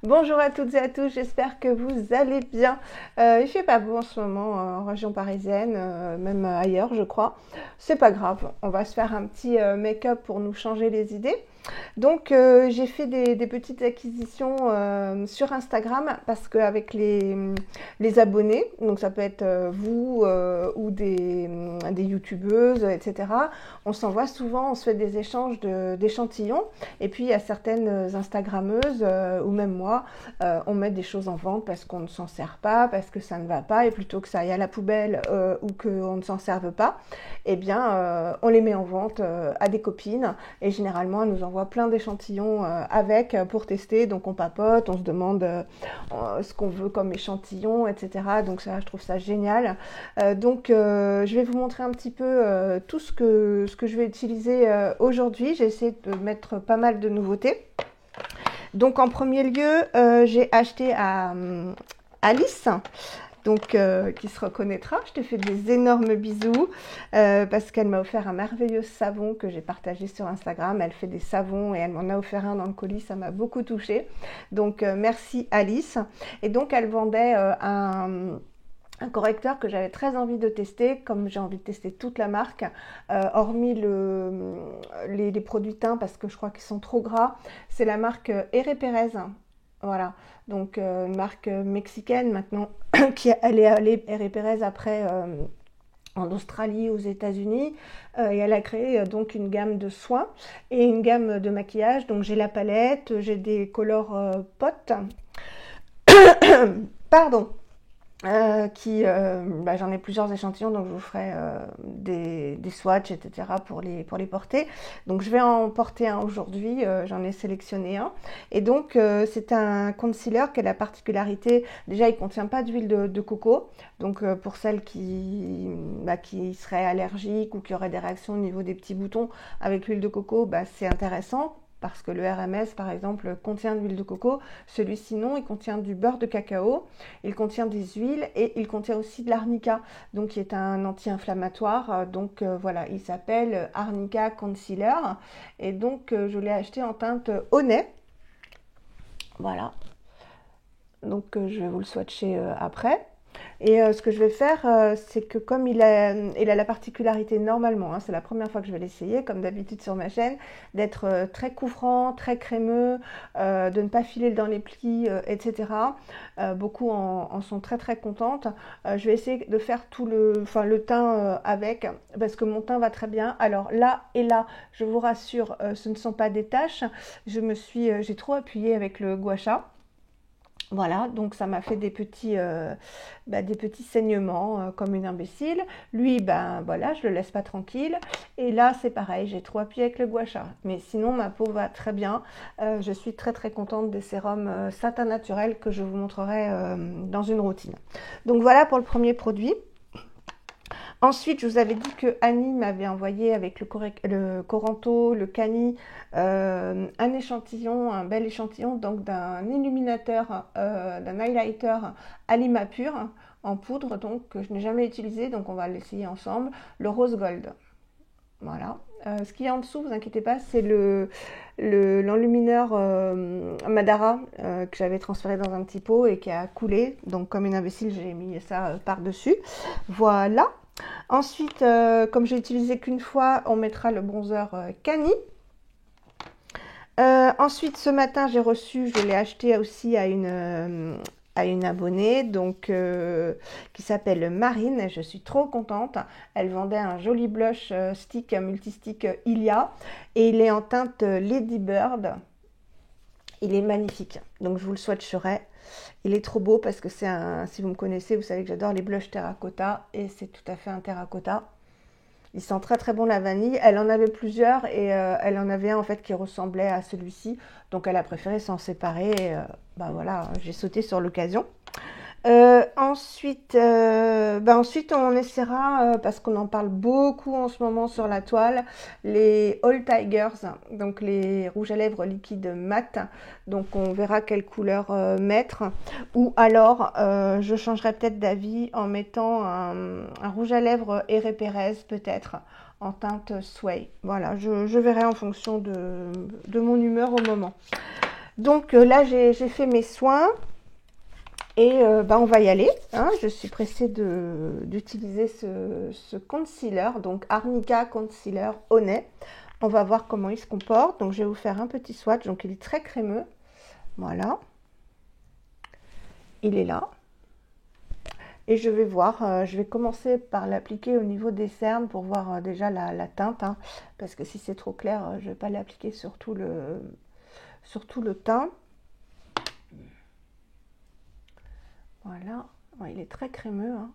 Bonjour à toutes et à tous, j'espère que vous allez bien. Il fait pas beau en ce moment en région parisienne, même ailleurs je crois. C'est pas grave, on va se faire un petit make-up pour nous changer les idées. Donc j'ai fait des petites acquisitions sur Instagram parce qu'avec les abonnés, donc ça peut être vous ou des youtubeuses, etc. On s'envoie souvent, on se fait des échanges d'échantillons et puis il y a certaines Instagrammeuses ou même moi, on met des choses en vente parce qu'on ne s'en sert pas, parce que ça ne va pas et plutôt que ça aille à la poubelle ou qu'on ne s'en serve pas, eh bien on les met en vente à des copines et généralement elles nous envoient plein d'échantillons avec pour tester, donc on papote, on se demande ce qu'on veut comme échantillon, etc. Donc ça, je trouve ça génial. Donc je vais vous montrer un petit peu tout ce que je vais utiliser aujourd'hui. J'ai essayé de mettre pas mal de nouveautés. Donc en premier lieu, j'ai acheté à Alice, donc qui se reconnaîtra. Je te fais des énormes bisous parce qu'elle m'a offert un merveilleux savon que j'ai partagé sur Instagram. Elle fait des savons et elle m'en a offert un dans le colis, ça m'a beaucoup touchée. Donc merci Alice. Et donc elle vendait un correcteur que j'avais très envie de tester, comme j'ai envie de tester toute la marque, hormis les produits teints parce que je crois qu'ils sont trop gras. C'est la marque Herré Pérez. Voilà, donc une marque mexicaine maintenant qui est allée Herré Pérez après en Australie, aux États-Unis, et elle a créé donc une gamme de soins et une gamme de maquillage. Donc j'ai la palette, j'ai des color potes, pardon, j'en ai plusieurs échantillons, donc je vous ferai des swatchs, etc. pour les porter. Donc je vais en porter un aujourd'hui, j'en ai sélectionné un. Et donc c'est un concealer qui a la particularité, déjà il ne contient pas d'huile de coco, donc pour celles qui seraient allergiques ou qui auraient des réactions au niveau des petits boutons avec l'huile de coco, c'est intéressant. Parce que le RMS, par exemple, contient de l'huile de coco. Celui-ci, non, il contient du beurre de cacao, il contient des huiles et il contient aussi de l'arnica, donc qui est un anti-inflammatoire. Donc voilà, il s'appelle Arnica Concealer. Et donc, je l'ai acheté en teinte Honey. Voilà. Donc, je vais vous le swatcher après. Et ce que je vais faire, c'est que comme il a la particularité normalement, hein, c'est la première fois que je vais l'essayer, comme d'habitude sur ma chaîne, d'être très couvrant, très crémeux, de ne pas filer dans les plis, etc. Beaucoup en sont très très contentes. Je vais essayer de faire tout le teint avec, parce que mon teint va très bien. Alors là et là, je vous rassure, ce ne sont pas des taches. J'ai trop appuyé avec le gua sha. Voilà, donc ça m'a fait des petits saignements comme une imbécile. Lui, voilà, je le laisse pas tranquille. Et là, c'est pareil, j'ai trop appuyé avec le gua sha. Mais sinon, ma peau va très bien. Je suis très très contente des sérums satin naturel que je vous montrerai dans une routine. Donc voilà pour le premier produit. Ensuite, je vous avais dit que Annie m'avait envoyé avec le Coranto, le Cani, un échantillon, un bel échantillon donc d'un illuminateur, d'un highlighter à lima pur en poudre, donc que je n'ai jamais utilisé, donc on va l'essayer ensemble, le rose gold. Voilà. Ce qu'il y a en dessous, vous inquiétez pas, c'est l'enlumineur Madara que j'avais transféré dans un petit pot et qui a coulé. Donc comme une imbécile, j'ai mis ça par-dessus. Voilà. Ensuite, comme j'ai utilisé qu'une fois, on mettra le bronzer Cani. Ensuite, ce matin, je l'ai acheté aussi à une abonnée donc, qui s'appelle Marine et je suis trop contente. Elle vendait un joli blush stick, multistick Ilia et il est en teinte Lady Bird. Il est magnifique, donc je vous le swatcherai. Il est trop beau parce que si vous me connaissez, vous savez que j'adore les blushs terracotta et c'est tout à fait un terracotta. Il sent très très bon la vanille. Elle en avait plusieurs et elle en avait un en fait qui ressemblait à celui-ci. Donc elle a préféré s'en séparer. Et, voilà, j'ai sauté sur l'occasion. Ensuite, on essaiera, parce qu'on en parle beaucoup en ce moment sur la toile, les All Tigers, donc les rouges à lèvres liquides mat. Donc on verra quelle couleur mettre. Ou alors, je changerai peut-être d'avis en mettant un rouge à lèvres Herré Pérez peut-être, en teinte Sway. Voilà, je verrai en fonction de mon humeur au moment. Donc là, j'ai fait mes soins. Et bah, on va y aller, hein. Je suis pressée d'utiliser ce concealer, donc Arnica Concealer Honey. On va voir comment il se comporte. Donc je vais vous faire un petit swatch. Donc il est très crémeux. Voilà. Il est là. Et je vais voir, je vais commencer par l'appliquer au niveau des cernes pour voir déjà la teinte, hein, parce que si c'est trop clair, je ne vais pas l'appliquer sur tout le teint. Voilà, ouais, il est très crémeux, hein.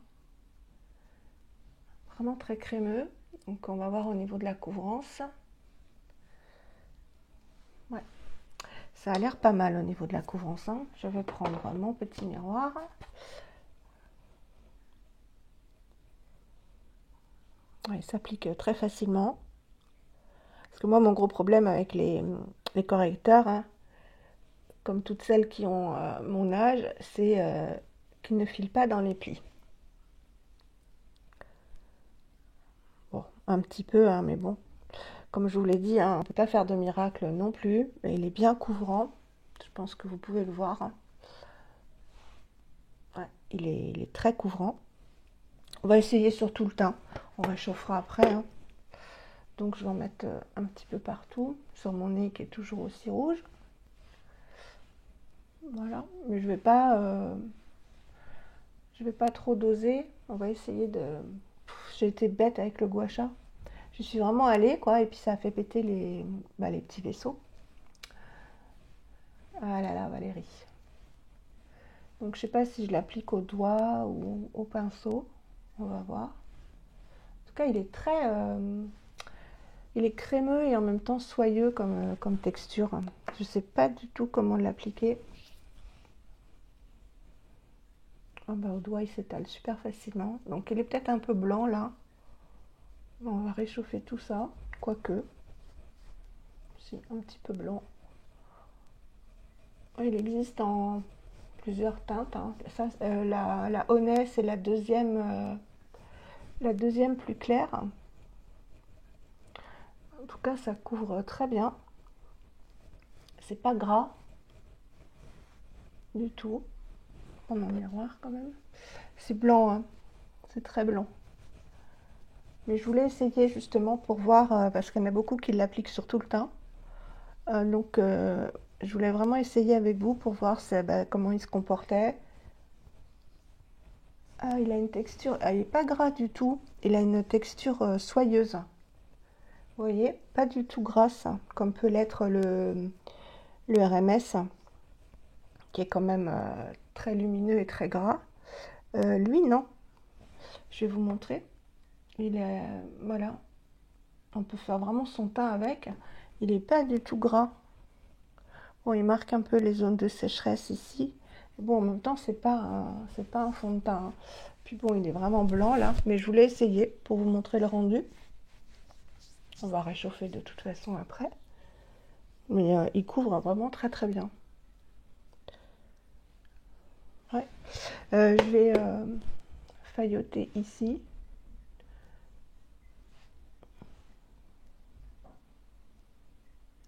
Vraiment très crémeux. Donc on va voir au niveau de la couvrance. Ouais, ça a l'air pas mal au niveau de la couvrance, hein. Je vais prendre mon petit miroir. Ouais, il s'applique très facilement. Parce que moi, mon gros problème avec les correcteurs, hein, comme toutes celles qui ont mon âge, c'est qu'ils ne filent pas dans les plis. Bon, un petit peu, hein, mais bon. Comme je vous l'ai dit, hein, on ne peut pas faire de miracle non plus. Mais il est bien couvrant. Je pense que vous pouvez le voir, hein. Ouais, il est très couvrant. On va essayer sur tout le teint. On réchauffera après, hein. Donc je vais en mettre un petit peu partout. Sur mon nez qui est toujours aussi rouge. Voilà. Mais je vais pas trop doser. On va essayer de... J'ai été bête avec le gua sha. Je suis vraiment allée, quoi. Et puis ça a fait péter les petits vaisseaux. Ah là là, Valérie. Donc je sais pas si je l'applique au doigt ou au pinceau. On va voir. En tout cas, il est crémeux et en même temps soyeux comme texture. Je sais pas du tout comment l'appliquer. Ah bah, au doigt, il s'étale super facilement. Donc il est peut-être un peu blanc là. On va réchauffer tout ça. Quoique. Si, un petit peu blanc. Il existe en plusieurs teintes, hein. Ça, la Honey, c'est la deuxième plus claire. En tout cas, ça couvre très bien. C'est pas gras du tout. On prend mon miroir quand même. C'est blanc, hein. C'est très blanc. Mais je voulais essayer justement pour voir, parce qu'il y en a beaucoup qui l'appliquent sur tout le teint. Donc, je voulais vraiment essayer avec vous pour voir comment il se comportait. Ah, il a une texture, il n'est pas gras du tout. Il a une texture soyeuse. Vous voyez, pas du tout grasse, hein, comme peut l'être le RMS, qui est quand même très lumineux et très gras. Lui, non. Je vais vous montrer. Il est, voilà. On peut faire vraiment son teint avec. Il n'est pas du tout gras. Bon, il marque un peu les zones de sécheresse ici. Bon, en même temps, c'est pas un fond de teint, hein. Puis bon, il est vraiment blanc là. Mais je voulais essayer pour vous montrer le rendu. On va réchauffer de toute façon après. Mais il couvre vraiment très très bien. Ouais. Je vais failloter ici.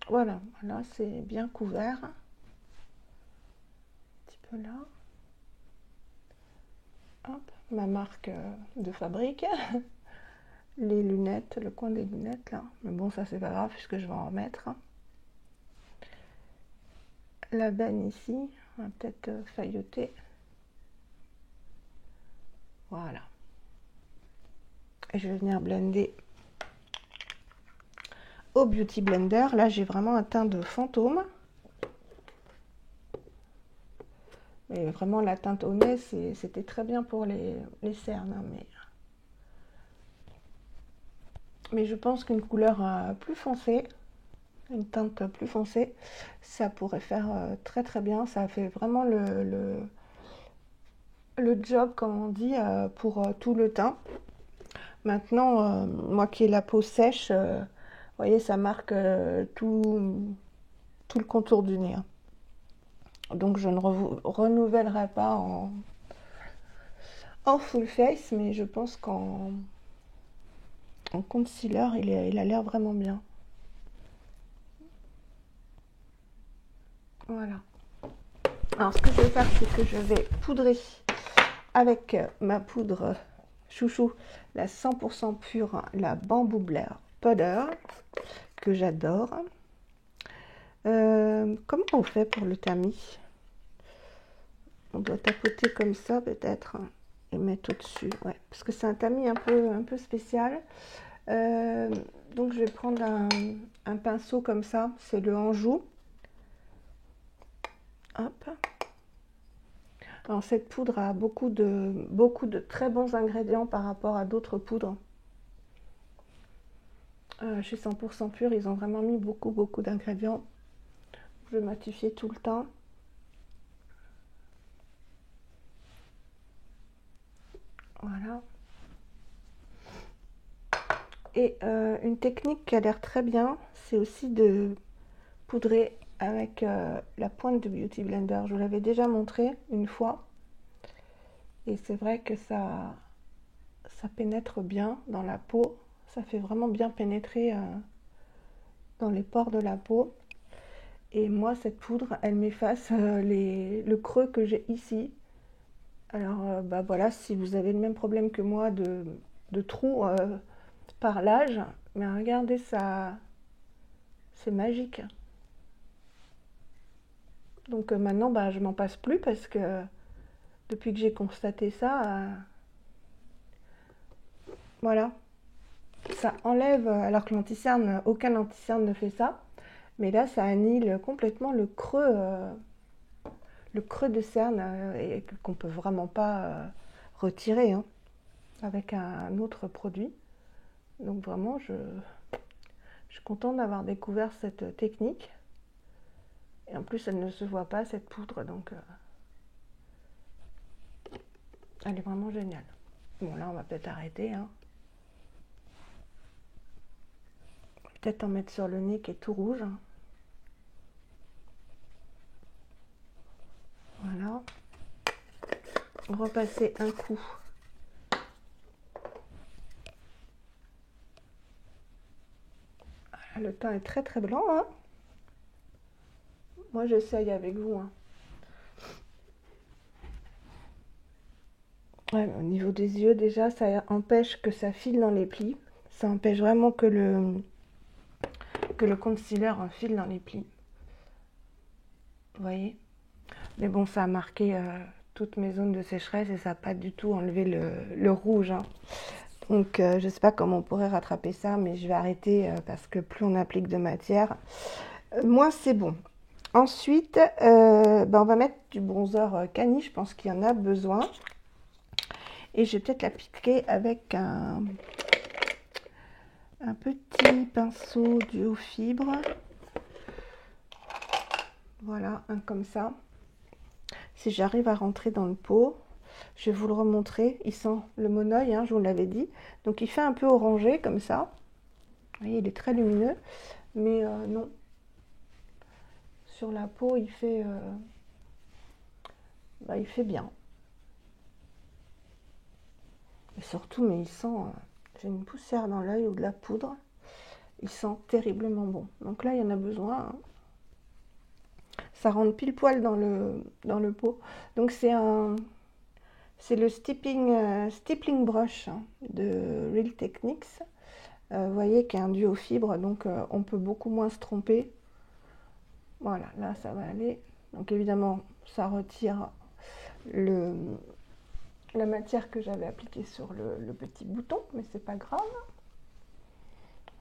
Voilà, là c'est bien couvert. Un petit peu là. Hop, ma marque de fabrique. Les lunettes, le coin des lunettes là. Mais bon, ça c'est pas grave puisque je vais en remettre. La benne ici, on va peut-être failloter. Voilà. Et je vais venir blender au Beauty Blender. Là, j'ai vraiment un teint de fantôme. Et vraiment, la teinte au nez, c'était très bien pour les cernes. Hein, mais je pense qu'une couleur plus foncée, une teinte plus foncée, ça pourrait faire très très bien. Ça fait vraiment le job, comme on dit, pour tout le teint. Maintenant, moi qui ai la peau sèche, vous voyez, ça marque tout le contour du nez, hein. Donc je ne renouvellerai pas en full face, mais je pense qu'en concealer, il a l'air vraiment bien. Voilà. Alors, ce que je vais faire, c'est que je vais poudrer avec ma poudre chouchou, la 100% pure, la Bamboo Blair Powder, que j'adore. Comment on fait pour le tamis? On doit tapoter comme ça peut-être et mettre au-dessus. Ouais, parce que c'est un tamis un peu spécial. Donc je vais prendre un pinceau comme ça, c'est le Anjou. Hop. Alors cette poudre a beaucoup de très bons ingrédients par rapport à d'autres poudres. Chez 100% pur, ils ont vraiment mis beaucoup d'ingrédients. Je vais matifier tout le temps. Voilà. Et une technique qui a l'air très bien, c'est aussi de poudrer avec la pointe de Beauty Blender. Je vous l'avais déjà montré une fois. Et c'est vrai que ça pénètre bien dans la peau. Ça fait vraiment bien pénétrer dans les pores de la peau. Et moi, cette poudre, elle m'efface le creux que j'ai ici. Alors, bah voilà, si vous avez le même problème que moi de trous par l'âge, mais regardez ça, c'est magique. Donc maintenant, bah, je m'en passe plus parce que depuis que j'ai constaté ça, voilà, ça enlève, alors que l'anti-cerne, aucun anti-cerne ne fait ça, mais là, ça annule complètement le creux de cerne et qu'on peut vraiment pas retirer hein, avec un autre produit. Donc vraiment, je suis contente d'avoir découvert cette technique. Et en plus, elle ne se voit pas, cette poudre, donc elle est vraiment géniale. Bon, là, on va peut-être arrêter. Hein. Peut-être en mettre sur le nez qui est tout rouge. Voilà. Repasser un coup. Voilà, le teint est très blanc. Hein. Moi, j'essaye avec vous. Hein. Ouais, au niveau des yeux, déjà, ça empêche que ça file dans les plis. Ça empêche vraiment que le concealer file dans les plis. Vous voyez? Mais bon, ça a marqué toutes mes zones de sécheresse et ça n'a pas du tout enlevé le rouge. Hein. Donc, je ne sais pas comment on pourrait rattraper ça, mais je vais arrêter parce que plus on applique de matière, moins c'est bon. Ensuite, ben, on va mettre du bronzer Cani, je pense qu'il y en a besoin. Et je vais peut-être l'appliquer avec un petit pinceau duo fibre. Voilà, un comme ça. Si j'arrive à rentrer dans le pot, je vais vous le remontrer. Il sent le monoeil, hein, je vous l'avais dit. Donc il fait un peu orangé comme ça. Vous voyez, il est très lumineux. Mais non. Sur la peau, il fait bien. Et surtout, mais il sent... j'ai une poussière dans l'œil ou de la poudre. Il sent terriblement bon. Donc là, il y en a besoin. Hein. Ça rentre pile poil dans le pot. Donc c'est le stippling brush hein, de Real Techniques. Vous voyez qu'il y a un duo fibre, donc on peut beaucoup moins se tromper. Voilà, là ça va aller. Donc évidemment, ça retire la matière que j'avais appliquée sur le petit bouton, mais c'est pas grave.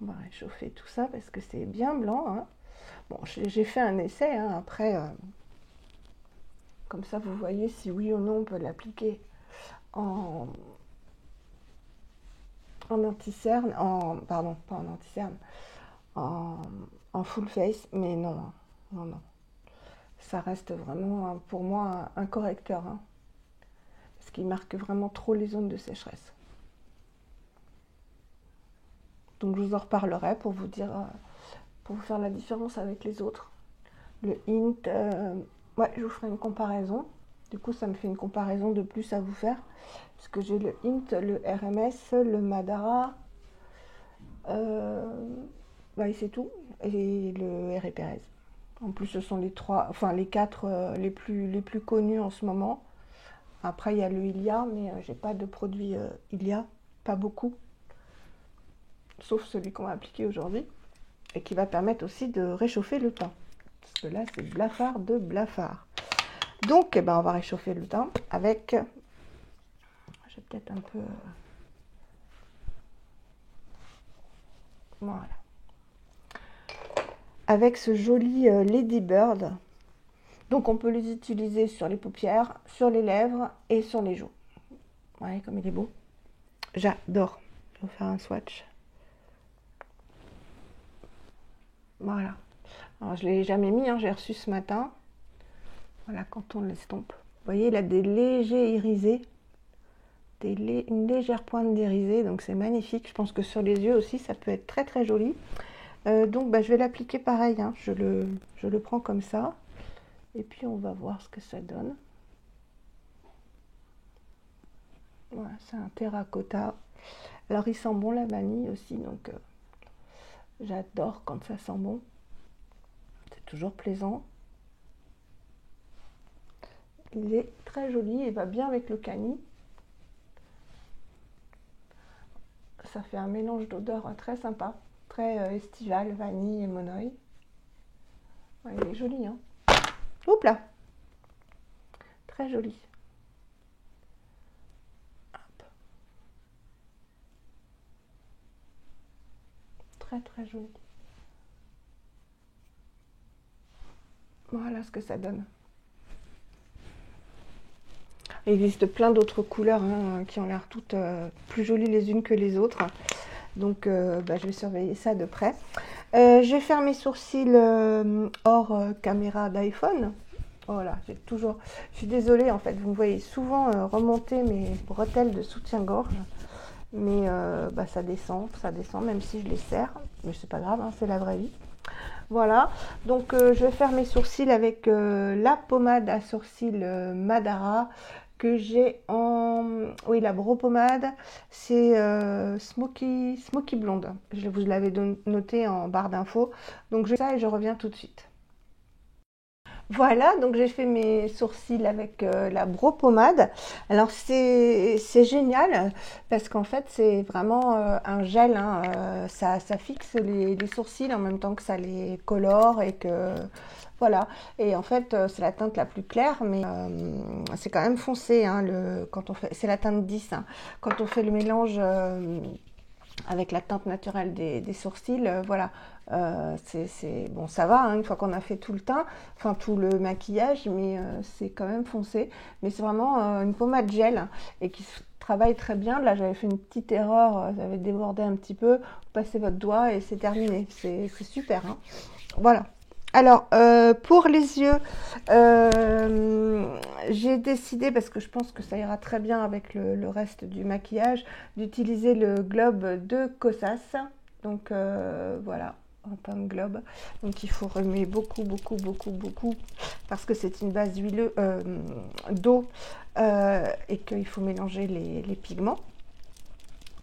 On va réchauffer tout ça parce que c'est bien blanc. Hein. Bon, j'ai fait un essai, hein, après, comme ça vous voyez si oui ou non on peut l'appliquer en anti-cerne, pardon, pas en anti-cerne, en full face, mais non, hein, non. Ça reste vraiment pour moi un correcteur, hein, parce qu'il marque vraiment trop les zones de sécheresse. Donc je vous en reparlerai pour vous dire, pour vous faire la différence avec les autres. Le Hint, ouais, je vous ferai une comparaison. Du coup, ça me fait une comparaison de plus à vous faire. Parce que j'ai le Hint, le RMS, le Madara, bah, c'est tout. Et le R. Perez. En plus, ce sont les trois, enfin les quatre les plus connus en ce moment. Après, il y a le Ilia, mais j'ai pas de produit Ilia, pas beaucoup, sauf celui qu'on va appliquer aujourd'hui et qui va permettre aussi de réchauffer le teint. Parce que là, c'est blafard de blafard. Donc, eh ben, on va réchauffer le teint avec... Je vais peut-être un peu... Voilà. Avec ce joli Lady Bird. Donc, on peut les utiliser sur les paupières, sur les lèvres et sur les joues. Vous voyez comme il est beau. J'adore. Je vais faire un swatch. Voilà. Alors, je ne l'ai jamais mis, hein, j'ai reçu ce matin. Voilà, quand on l'estompe. Vous voyez, il a des légers irisés. Une légère pointe d'irisé, donc c'est magnifique. Je pense que sur les yeux aussi, ça peut être très très joli. Donc, bah, je vais l'appliquer pareil. Hein. Je le prends comme ça. Et puis, on va voir ce que ça donne. Voilà, c'est un terracotta. Alors, il sent bon la vanille aussi, donc j'adore quand ça sent bon. C'est toujours plaisant. Il est très joli et va bien avec le cani. Ça fait un mélange d'odeurs très sympa, très estival, vanille et monoï. Ouais, il est joli, hein. Oups là, très joli. Hop. Très très joli. Voilà ce que ça donne. Il existe plein d'autres couleurs hein, qui ont l'air toutes plus jolies les unes que les autres. Donc bah, je vais surveiller ça de près. Je vais faire mes sourcils hors caméra d'iPhone. Voilà, je suis désolée en fait, vous me voyez souvent remonter mes bretelles de soutien-gorge. Mais bah, ça descend, même si je les serre. Mais c'est pas grave, hein, c'est la vraie vie. Voilà, donc je vais faire mes sourcils avec la pommade à sourcils Madara que j'ai en... Oui, la Brow Pommade, c'est Smoky Blonde. Je vous l'avais noté en barre d'infos. Donc je fais ça et je reviens tout de suite. Voilà, donc j'ai fait mes sourcils avec la Brow Pommade. Alors c'est génial parce qu'en fait c'est vraiment un gel, hein, ça fixe les sourcils en même temps que ça les colore et que voilà. Et en fait c'est la teinte la plus claire, mais c'est quand même foncé hein, quand on fait, c'est la teinte 10. Hein. Quand on fait le mélange avec la teinte naturelle des sourcils, voilà. Bon, ça va hein, une fois qu'on a fait tout le teint, enfin tout le maquillage, mais c'est quand même foncé. Mais c'est vraiment une pommade gel et qui travaille très bien. Là, j'avais fait une petite erreur, j'avais débordé un petit peu. Vous passez votre doigt et c'est terminé. C'est super. Hein. Voilà. Alors, pour les yeux, j'ai décidé, parce que je pense que ça ira très bien avec le reste du maquillage, d'utiliser le globe de Kosas. Donc, voilà, un teint de globe. Donc, il faut remuer beaucoup, beaucoup, beaucoup, beaucoup, parce que c'est une base d'eau et qu'il faut mélanger les pigments.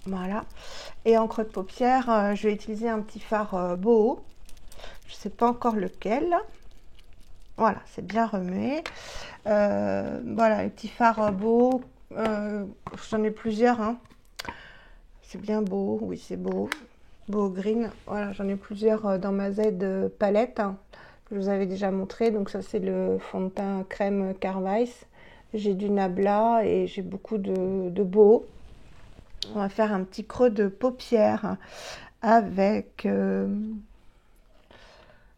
Voilà. Et en creux de paupière, je vais utiliser un petit fard Boho. Je ne sais pas encore lequel. Voilà, c'est bien remué. Voilà, les petits fards beaux. J'en ai plusieurs. Hein. C'est bien beau. Oui, c'est beau. Beau green. Voilà, j'en ai plusieurs dans ma Z palette. Hein, que je vous avais déjà montré. Donc ça, c'est le fond de teint crème Carvice. J'ai du Nabla et j'ai beaucoup de beau. On va faire un petit creux de paupière avec...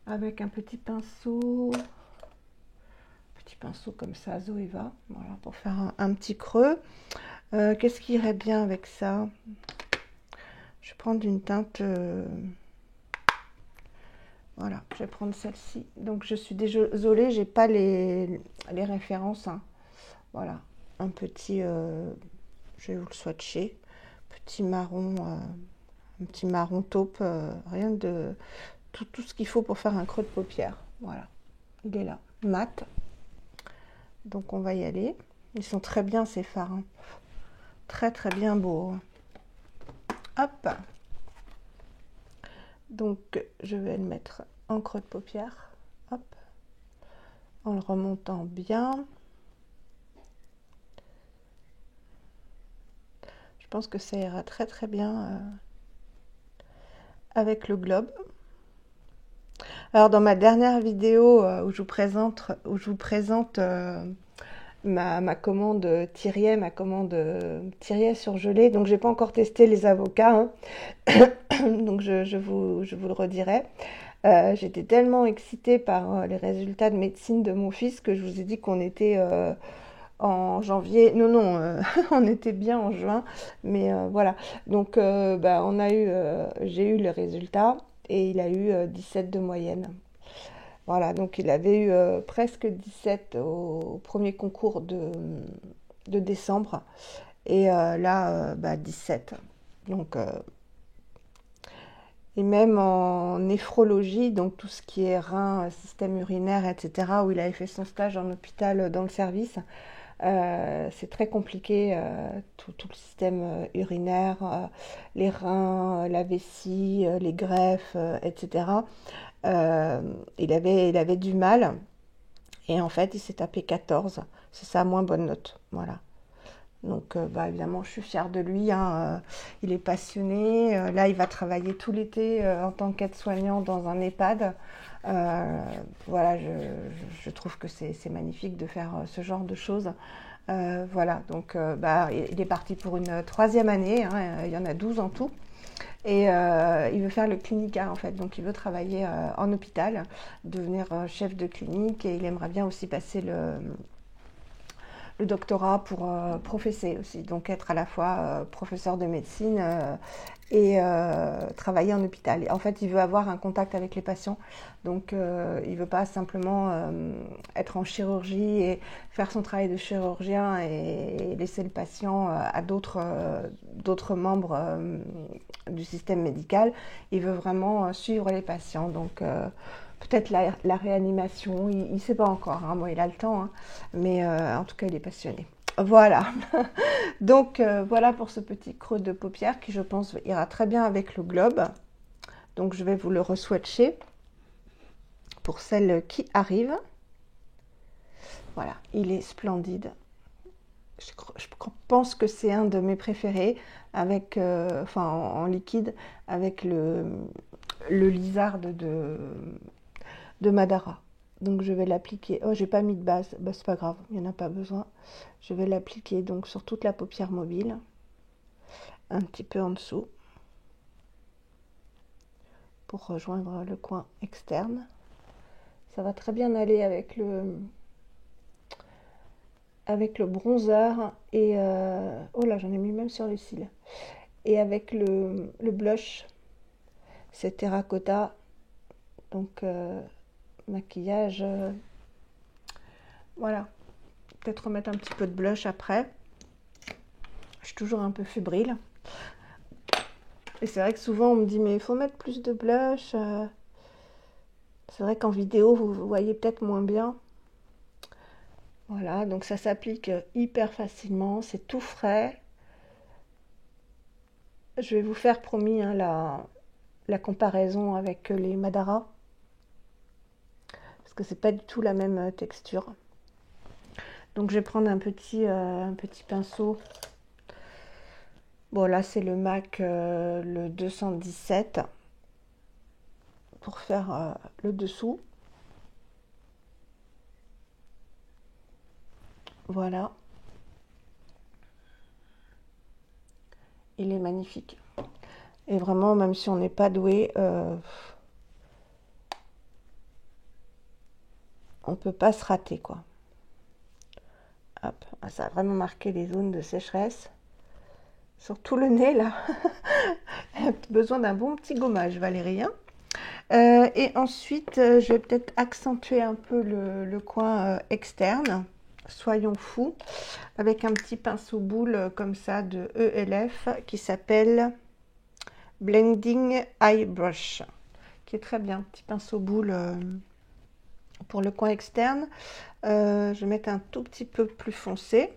avec un petit pinceau comme ça, Zoeva, voilà, pour faire un petit creux. Qu'est-ce qui irait bien avec ça? Je vais prendre une teinte, voilà, je vais prendre celle-ci. Donc je suis désolée, j'ai pas les références. Hein. Voilà, un petit, je vais vous le swatcher, un petit marron taupe, rien de tout ce qu'il faut pour faire un creux de paupière. Voilà, il est là, mat. Donc on va y aller. Ils sont très bien ces fards. Hein. Très très bien beaux. Hop. Donc je vais le mettre en creux de paupière. hop, en le remontant bien. Je pense que ça ira très très bien avec le globe. Alors dans ma dernière vidéo où je vous présente ma commande Thiriet, Thiriet surgelée, donc j'ai pas encore testé les avocats, hein. Donc je vous le redirai. J'étais tellement excitée par les résultats de médecine de mon fils que je vous ai dit qu'on était en janvier. Non, non, on était bien en juin, mais voilà. Donc j'ai eu les résultats et il a eu 17 de moyenne. Voilà, donc il avait eu presque 17 au premier concours de décembre et là 17. Donc et même en néphrologie, donc tout ce qui est rein, système urinaire, etc., où il avait fait son stage en hôpital dans le service, c'est très compliqué, tout le système urinaire, les reins, la vessie, les greffes, etc. Il avait du mal et en fait il s'est tapé 14. C'est sa moins bonne note. Voilà. Donc évidemment je suis fière de lui, hein. Il est passionné. Là il va travailler tout l'été en tant qu'aide-soignant dans un EHPAD. Voilà, je trouve que c'est magnifique de faire ce genre de choses. Voilà, donc il est parti pour une troisième année, hein. Il y en a 12 en tout. Et il veut faire le clinica en fait, donc il veut travailler en hôpital, devenir chef de clinique et il aimerait bien aussi passer le doctorat pour professer aussi, donc être à la fois professeur de médecine et travailler en hôpital. Et en fait, il veut avoir un contact avec les patients, donc il ne veut pas simplement être en chirurgie et faire son travail de chirurgien et laisser le patient à d'autres membres du système médical. Il veut vraiment suivre les patients, donc peut-être la réanimation, il ne sait pas encore, hein. Bon, il a le temps, hein. Mais en tout cas, il est passionné. Voilà, donc voilà pour ce petit creux de paupière qui, je pense, ira très bien avec le globe. Donc, je vais vous le re-swatcher pour celles qui arrivent. Voilà, il est splendide. Je pense que c'est un de mes préférés, avec, en liquide, avec le lizard de Madara. Donc je vais l'appliquer. Oh, j'ai pas mis de base. Bah, c'est pas grave, il n'y en a pas besoin. Je vais l'appliquer donc sur toute la paupière mobile, un petit peu en dessous, pour rejoindre le coin externe. Ça va très bien aller avec le bronzer et oh là, j'en ai mis même sur les cils. Et avec le blush, c'est terracotta. Donc maquillage, voilà. Peut-être remettre un petit peu de blush après. Je suis toujours un peu fébrile. Et c'est vrai que souvent on me dit mais il faut mettre plus de blush. C'est vrai qu'en vidéo vous voyez peut-être moins bien. Voilà, donc ça s'applique hyper facilement, c'est tout frais. Je vais vous faire, promis, hein, la comparaison avec les Madara. Parce que c'est pas du tout la même texture. Donc je vais prendre un petit pinceau. Bon là c'est le MAC le 217 pour faire le dessous. Voilà. Il est magnifique. Et vraiment, même si on n'est pas doué, on peut pas se rater, quoi. Hop, ça a vraiment marqué les zones de sécheresse. Surtout le nez, là. Il a besoin d'un bon petit gommage, Valérie, hein. Et ensuite, je vais peut-être accentuer un peu le coin externe. Soyons fous. Avec un petit pinceau boule comme ça de ELF qui s'appelle Blending Eye Brush. Qui est très bien. Petit pinceau boule pour le coin externe. Je vais mettre un tout petit peu plus foncé.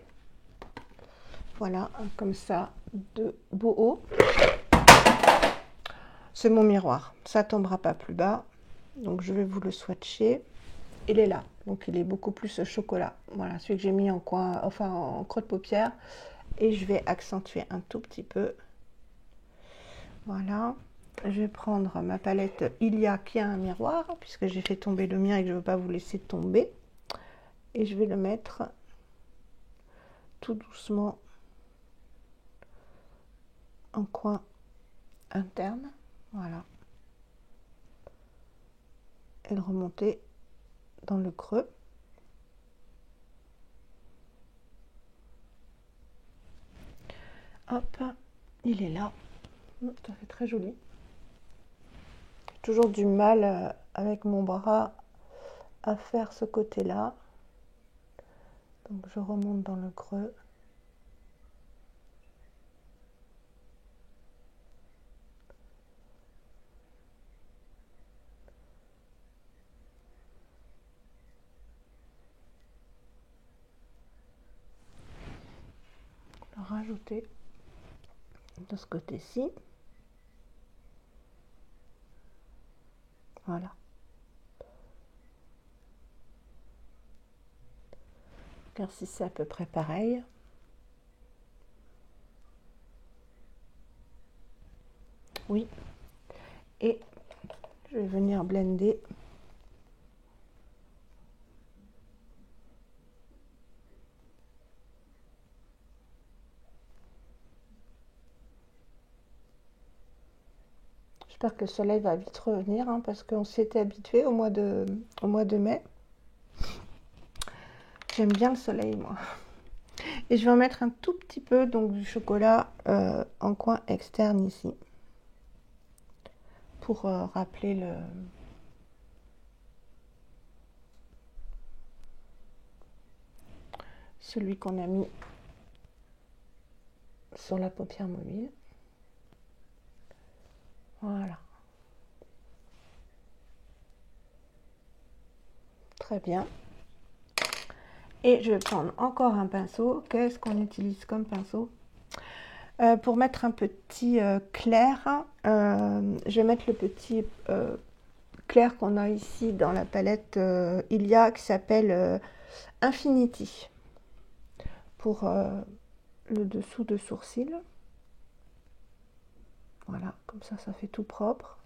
Voilà, comme ça, de beau haut. C'est mon miroir, ça tombera pas plus bas. Donc je vais vous le swatcher. il est là. Donc il est beaucoup plus chocolat. Voilà, celui que j'ai mis en coin, enfin en creux de paupière. Et je vais accentuer un tout petit peu. Voilà. Je vais prendre ma palette Ilia qui a un miroir, puisque j'ai fait tomber le mien et que je ne veux pas vous laisser tomber. Et je vais le mettre tout doucement en coin interne. Voilà. Et le remonter dans le creux. Hop, il est là. Ça fait très joli. J'ai toujours du mal avec mon bras à faire ce côté-là. Donc je remonte dans le creux. Rajouter de ce côté-ci. Voilà. Car si c'est à peu près pareil. Oui. Et je vais venir blender. J'espère que le soleil va vite revenir, hein, parce qu'on s'y était habitué au mois de mai. J'aime bien le soleil, moi. Et je vais en mettre un tout petit peu, donc du chocolat en coin externe ici. Pour rappeler celui qu'on a mis sur la paupière mobile. Voilà. Très bien. Et je vais prendre encore un pinceau. Qu'est-ce qu'on utilise comme pinceau? Pour mettre un petit clair, je vais mettre le petit clair qu'on a ici dans la palette Ilia qui s'appelle Infinity. Pour le dessous de sourcil. Voilà, comme ça fait tout propre.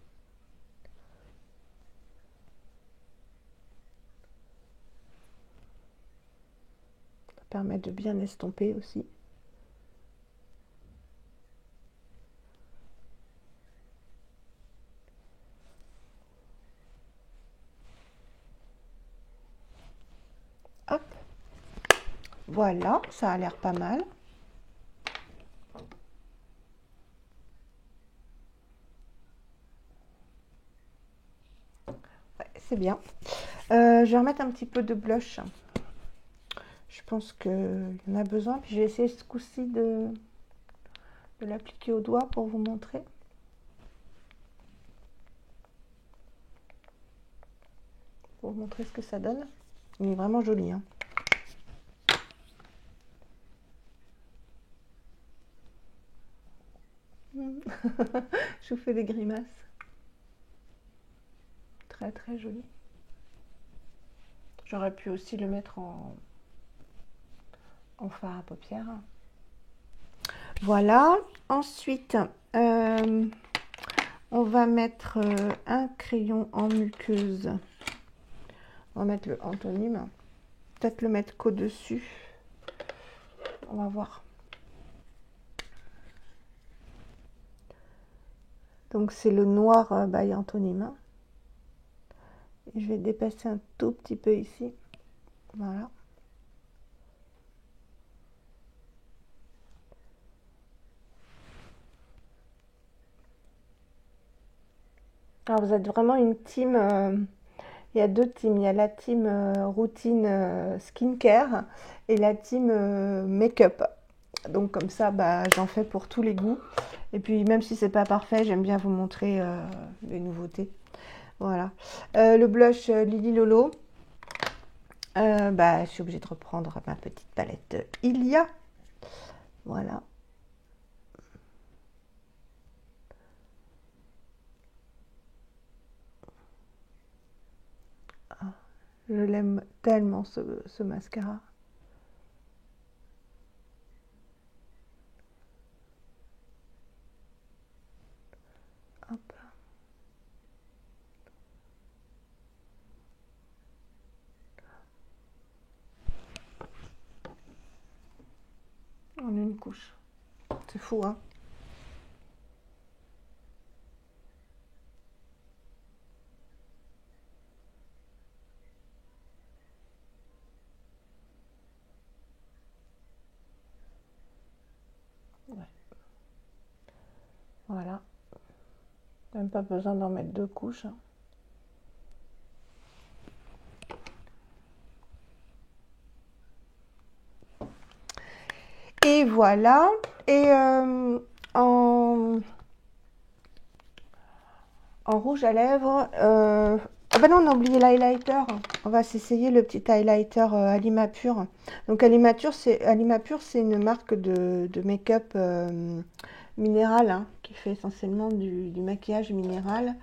Ça permet de bien estomper aussi. Hop. Voilà, ça a l'air pas mal. Ouais, c'est bien. Je vais remettre un petit peu de blush. Je pense qu'il y en a besoin. Puis je vais essayer ce coup-ci de l'appliquer au doigt pour vous montrer. Pour vous montrer ce que ça donne. Il est vraiment joli, hein. Je vous fais des grimaces. Très très joli. J'aurais pu aussi le mettre en fard à paupières. Voilà. Ensuite, on va mettre un crayon en muqueuse. On va mettre le Antonyme. Peut-être le mettre qu'au-dessus. On va voir. Donc c'est le noir by Antonyme. Et je vais dépasser un tout petit peu ici. Voilà. Alors vous êtes vraiment une team, il y a deux teams, il y a la team routine skincare et la team make-up. Donc comme ça, j'en fais pour tous les goûts. Et puis même si c'est pas parfait, j'aime bien vous montrer les nouveautés. Voilà. Le blush Lily Lolo. Je suis obligée de reprendre ma petite palette Ilia. Voilà. Je l'aime tellement ce mascara. Hop. En une couche. C'est fou, hein? Ouais. Voilà. Même pas besoin d'en mettre 2 couches. Et voilà. Et en rouge à lèvres, ah ben non, on a oublié l'highlighter. On va s'essayer le petit highlighter Alimapur. Donc Alimapur, c'est une marque de make-up minéral, hein, qui fait essentiellement du maquillage minéral.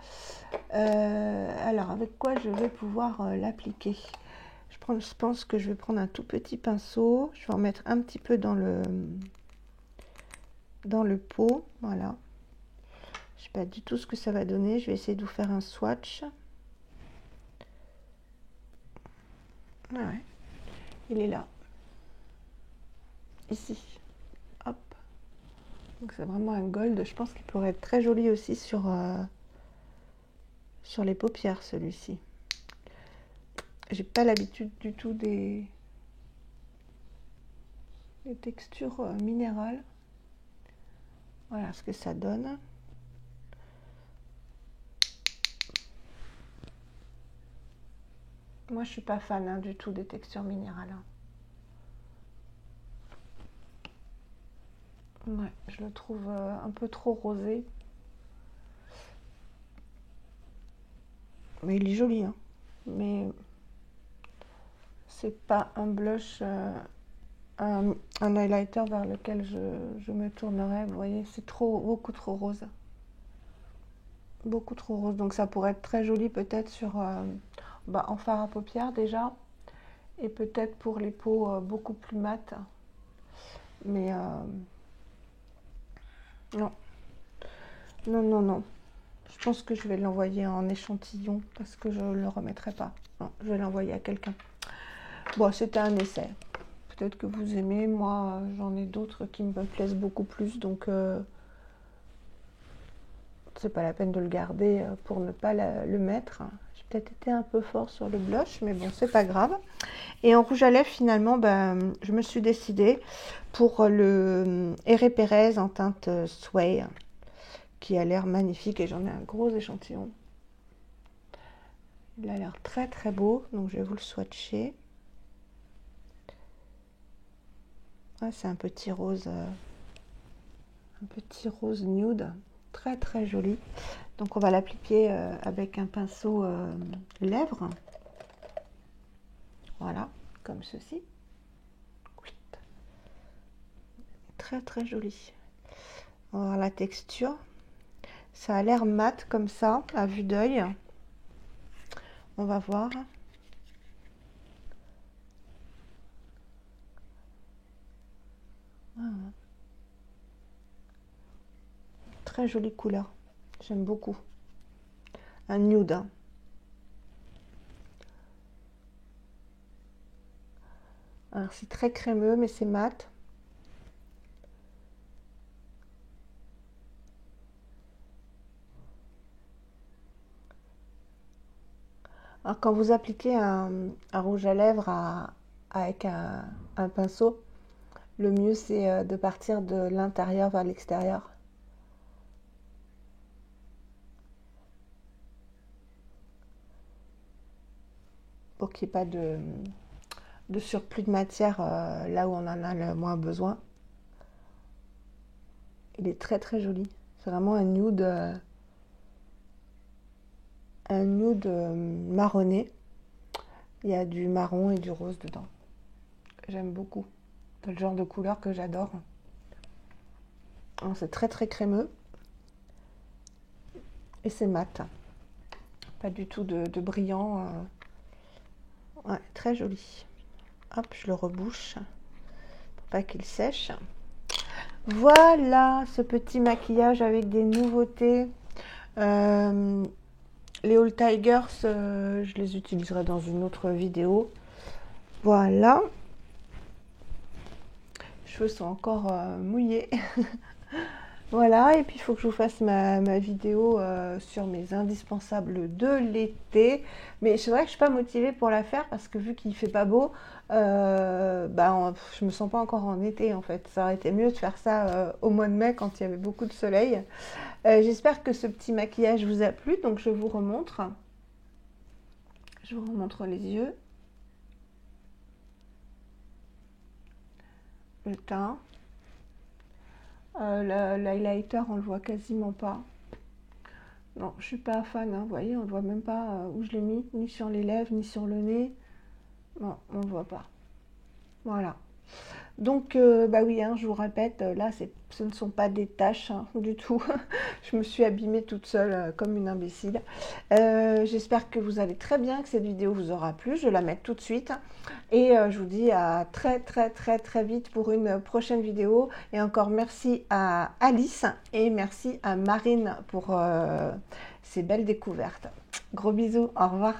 Alors, avec quoi je vais pouvoir l'appliquer? Je pense que je vais prendre un tout petit pinceau. Je vais en mettre un petit peu dans le pot. Voilà. Je ne sais pas du tout ce que ça va donner. Je vais essayer de vous faire un swatch. Ah ouais. Il est là. Ici. Hop. Donc c'est vraiment un gold. Je pense qu'il pourrait être très joli aussi sur les paupières, celui-ci. J'ai pas l'habitude du tout des textures minérales. Voilà ce que ça donne. Moi, je suis pas fan, hein, du tout des textures minérales, hein. Ouais, je le trouve un peu trop rosé. Mais il est joli, hein. Mais c'est pas un blush, un highlighter vers lequel je me tournerai. Vous voyez, c'est beaucoup trop rose. Beaucoup trop rose. Donc ça pourrait être très joli peut-être sur en fard à paupières déjà. Et peut-être pour les peaux beaucoup plus mates. Mais non. Non, non, non. Je pense que je vais l'envoyer en échantillon parce que je ne le remettrai pas. Non, je vais l'envoyer à quelqu'un. Bon, c'était un essai. Peut-être que vous aimez. Moi, j'en ai d'autres qui me plaisent beaucoup plus. Donc, c'est pas la peine de le garder pour ne pas le mettre. J'ai peut-être été un peu fort sur le blush, mais bon, c'est pas grave. Et en rouge à lèvres, finalement, je me suis décidée pour le Herré Pérez en teinte Sway, qui a l'air magnifique et j'en ai un gros échantillon. Il a l'air très très beau, donc je vais vous le swatcher. Ah, c'est un petit rose nude, très très joli. Donc on va l'appliquer avec un pinceau lèvres. Voilà, comme ceci. Très très joli. On va voir la texture. Ça a l'air mat comme ça, à vue d'œil. On va voir. Ah. Très jolie couleur. J'aime beaucoup. Un nude, hein. Alors c'est très crémeux, mais c'est mat. Alors quand vous appliquez un rouge à lèvres avec un pinceau, le mieux c'est de partir de l'intérieur vers l'extérieur. Pour qu'il n'y ait pas de surplus de matière là où on en a le moins besoin. Il est très très joli. C'est vraiment un nude marronné. Il y a du marron et du rose dedans. J'aime beaucoup. C'est le genre de couleur que j'adore. C'est très très crémeux. Et c'est mat. Pas du tout de brillant. Ouais, très joli. Hop, je le rebouche pour pas qu'il sèche. Voilà ce petit maquillage avec des nouveautés. Les All Tigers, je les utiliserai dans une autre vidéo. Voilà. Les cheveux sont encore mouillés. Voilà, et puis il faut que je vous fasse ma vidéo sur mes indispensables de l'été. Mais c'est vrai que je ne suis pas motivée pour la faire parce que vu qu'il ne fait pas beau, je me sens pas encore en été en fait. Ça aurait été mieux de faire ça au mois de mai quand il y avait beaucoup de soleil. J'espère que ce petit maquillage vous a plu, donc je vous remontre. Je vous remontre les yeux. Le teint. L'highlighter, on le voit quasiment pas. Non, je suis pas fan, hein, vous voyez, on ne voit même pas où je l'ai mis, ni sur les lèvres, ni sur le nez. Non, on ne voit pas. Voilà. Donc, bah oui, hein, je vous répète, là, ce ne sont pas des taches hein, du tout. Je me suis abîmée toute seule comme une imbécile. J'espère que vous allez très bien, que cette vidéo vous aura plu. Je vais la mettre tout de suite. Et je vous dis à très vite pour une prochaine vidéo. Et encore merci à Alice et merci à Marine pour ces belles découvertes. Gros bisous, au revoir.